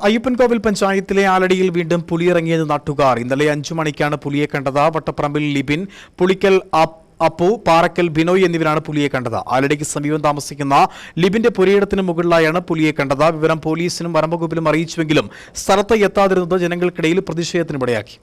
അയ്യപ്പൻകോവിൽ പഞ്ചായത്തിലെ ആലടിയിൽ വീണ്ടും പുലിയിറങ്ങിയത് നാട്ടുകാർ. ഇന്നലെ 5 മണിക്കാണ് പുലിയെ കണ്ടത്. വട്ടപ്പറമ്പിൽ ലിബിൻ, പുളിക്കൽ അപ്പു, പാറക്കൽ ബിനോയ് എന്നിവരാണ് പുലിയെ കണ്ടത്. ആലടിക്ക് സമീപം താമസിക്കുന്ന ലിബിന്റെ പുരയിടത്തിന് മുകളിലായാണ് പുലിയെ കണ്ടത്. വിവരം പോലീസിനും വനംവകുപ്പിലും അറിയിച്ചുവെങ്കിലും സ്ഥലത്ത് എത്താതിരുന്നത് ജനങ്ങൾക്കിടയിൽ പ്രതിഷേധത്തിനിടയാക്കി.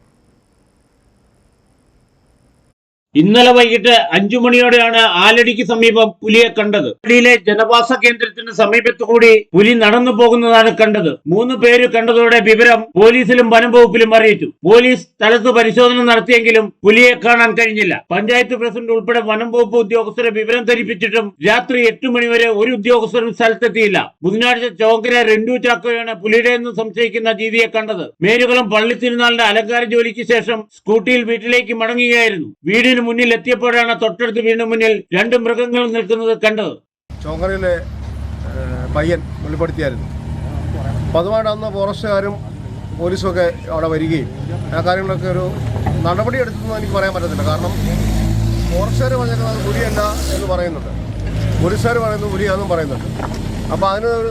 ഇന്നലെ വൈകിട്ട് 5 മണിയോടെയാണ് ആലടിക്ക് സമീപം പുലിയെ കണ്ടത്. ആലടിയിലെ ജനവാസ കേന്ദ്രത്തിന് സമീപത്തുകൂടി പുലി നടന്നു പോകുന്നതാണ് കണ്ടത്. 3 പേര് കണ്ടതോടെ വിവരം പോലീസിലും വനംവകുപ്പിലും അറിയിച്ചു. പോലീസ് സ്ഥലത്ത് പരിശോധന നടത്തിയെങ്കിലും പുലിയെ കാണാൻ കഴിഞ്ഞില്ല. പഞ്ചായത്ത് പ്രസിഡന്റ് ഉൾപ്പെടെ വനംവകുപ്പ് ഉദ്യോഗസ്ഥരെ വിവരം ധരിപ്പിച്ചിട്ടും രാത്രി 8 മണിവരെ ഒരു ഉദ്യോഗസ്ഥരും സ്ഥലത്തെത്തിയില്ല. ബുധനാഴ്ച ചോങ്കര റെൻഡു ചാക്കോയാണ് പുലിയുടെയെന്ന് സംശയിക്കുന്ന ജീവിയെ കണ്ടത്. മേലുകുളം പള്ളിത്തിരുനാളിന്റെ അലങ്കാര ജോലിക്ക് ശേഷം സ്കൂട്ടിയിൽ വീട്ടിലേക്ക് മടങ്ങുകയായിരുന്നു. വീടിന് മുന്നിൽ എത്തിയപ്പോഴാണ് തൊട്ടടുത്ത് വീടിന് മുന്നിൽ 2 മൃഗങ്ങൾ നിൽക്കുന്നത് കണ്ടത്. ചോങ്കരയിലെ പയ്യൻ വെളിപ്പെടുത്തിയായിരുന്നു. അപ്പം അതുമായിട്ട് അന്ന് ഫോറസ്റ്റുകാരും പോലീസുമൊക്കെ അവിടെ വരികയും ആ കാര്യങ്ങളൊക്കെ ഒരു നടപടി എടുത്തെന്ന് എനിക്ക് പറയാൻ പറ്റത്തില്ല. കാരണം ഫോറസ്റ്റുകാർ പറഞ്ഞിരുന്നത് പുലിയല്ല എന്ന് പറയുന്നുണ്ട്, പോലീസുകാർ പറയുന്നത് പുലിയാണെന്നും പറയുന്നുണ്ട്. അപ്പോൾ അതിന് ഒരു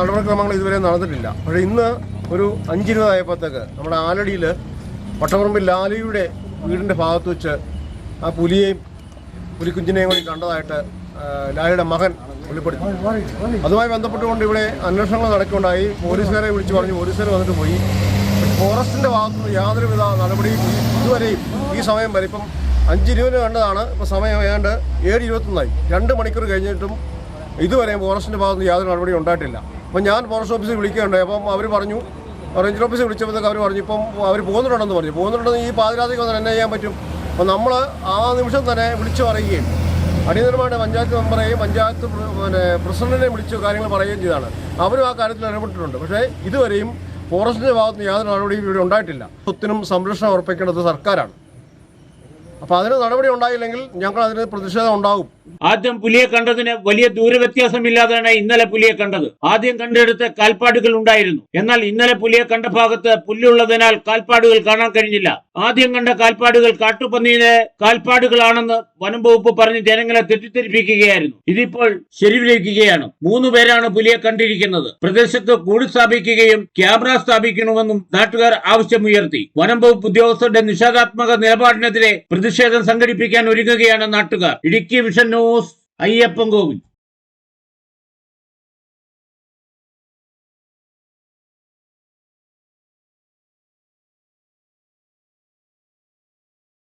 നടപടിക്രമങ്ങൾ ഇതുവരെ നടന്നിട്ടില്ല. പക്ഷേ ഇന്ന് ഒരു 5:20 ആയപ്പോഴത്തേക്ക് നമ്മുടെ ആലടിയിൽ വട്ടപ്പറമ്പിൽ ലാലിയുടെ വീടിൻ്റെ ഭാഗത്ത് വെച്ച് ആ പുലിക്കുഞ്ഞിനെയും കൂടി കണ്ടതായിട്ട് ലാലിയുടെ മകൻ വെളിപ്പെടുത്തി. അതുമായി ബന്ധപ്പെട്ടുകൊണ്ട് ഇവിടെ അന്വേഷണങ്ങൾ നടക്കുകയുണ്ടായി. പോലീസുകാരെ വിളിച്ചു പറഞ്ഞു, പോലീസുകാർ വന്നിട്ട് പോയി. ഫോറസ്റ്റിൻ്റെ ഭാഗത്തുനിന്ന് യാതൊരുവിധ നടപടിയും ഇതുവരെയും ഈ സമയം വരെ ഇപ്പം 5:20 കണ്ടതാണ്. ഇപ്പോൾ സമയം ഏതാണ്ട് 7:21 2 മണിക്കൂർ കഴിഞ്ഞിട്ടും ഇതുവരെയും ഫോറസ്റ്റിൻ്റെ ഭാഗത്തുനിന്ന് യാതൊരു നടപടിയും ഉണ്ടായിട്ടില്ല. അപ്പം ഞാൻ ഫോറസ്റ്റ് ഓഫീസിൽ വിളിക്കുകയുണ്ടായി. അപ്പം അവർ പറഞ്ഞു, റേഞ്ചർ ഓഫീസിൽ വിളിച്ചപ്പോഴത്തേക്ക് അവർ പറഞ്ഞു ഇപ്പം അവർ പോകുന്നുണ്ടെന്ന് ഈ പാതിരാത്രിക്ക് വന്നാൽ എന്നെ ചെയ്യാൻ പറ്റും. അപ്പം നമ്മൾ ആ നിമിഷം തന്നെ വിളിച്ചു പറയുകയും അടിയന്തരമായിട്ട് പഞ്ചായത്ത് മെമ്പറേയും പഞ്ചായത്ത് പ്രസിഡന്റിനെയും വിളിച്ച് കാര്യങ്ങൾ പറയുകയും ചെയ്താണ്. അവരും ആ കാര്യത്തിൽ ഇടപെട്ടിട്ടുണ്ട്. പക്ഷേ ഇതുവരെയും ഫോറസ്റ്റിൻ്റെ ഭാഗത്ത് യാതൊരു നടപടിയും ഇവിടെ ഉണ്ടായിട്ടില്ല. സ്വത്തിനും സംരക്ഷണം ഉറപ്പിക്കേണ്ടത് സർക്കാരാണ്. അപ്പോൾ അതിന് നടപടി ഉണ്ടായില്ലെങ്കിൽ ഞങ്ങൾ അതിന് പ്രതിഷേധം ഉണ്ടാകും. ആദ്യം പുലിയെ കണ്ടതിന് വലിയ ദൂരവ്യത്യാസമില്ലാതെയാണ് ഇന്നലെ പുലിയെ കണ്ടത്. ആദ്യം കണ്ടെടുത്ത കാൽപ്പാടുകൾ ഉണ്ടായിരുന്നു. എന്നാൽ ഇന്നലെ പുലിയെ കണ്ട ഭാഗത്ത് പുല്ലുള്ളതിനാൽ കാൽപ്പാടുകൾ കാണാൻ കഴിഞ്ഞില്ല. ആദ്യം കണ്ട കാൽപ്പാടുകൾ കാട്ടുപന്നിയിലെ കാൽപ്പാടുകളാണെന്ന് വനം വകുപ്പ് പറഞ്ഞ് ജനങ്ങളെ തെറ്റിദ്ധരിപ്പിക്കുകയായിരുന്നു. ഇതിപ്പോൾ ശരിവയ്ക്കുകയാണ്. 3 പേരാണ് പുലിയെ കണ്ടിരിക്കുന്നത്. പ്രദേശത്ത് കൂട് സ്ഥാപിക്കുകയും ക്യാമറ സ്ഥാപിക്കണമെന്നും നാട്ടുകാർ ആവശ്യമുയർത്തി. വനം വകുപ്പ് ഉദ്യോഗസ്ഥരുടെ നിഷേധാത്മക നിലപാടിനെതിരെ പ്രതിഷേധം സംഘടിപ്പിക്കാൻ ഒരുങ്ങുകയാണ് നാട്ടുകാർ. Idukki vision news, Ayyappancoil.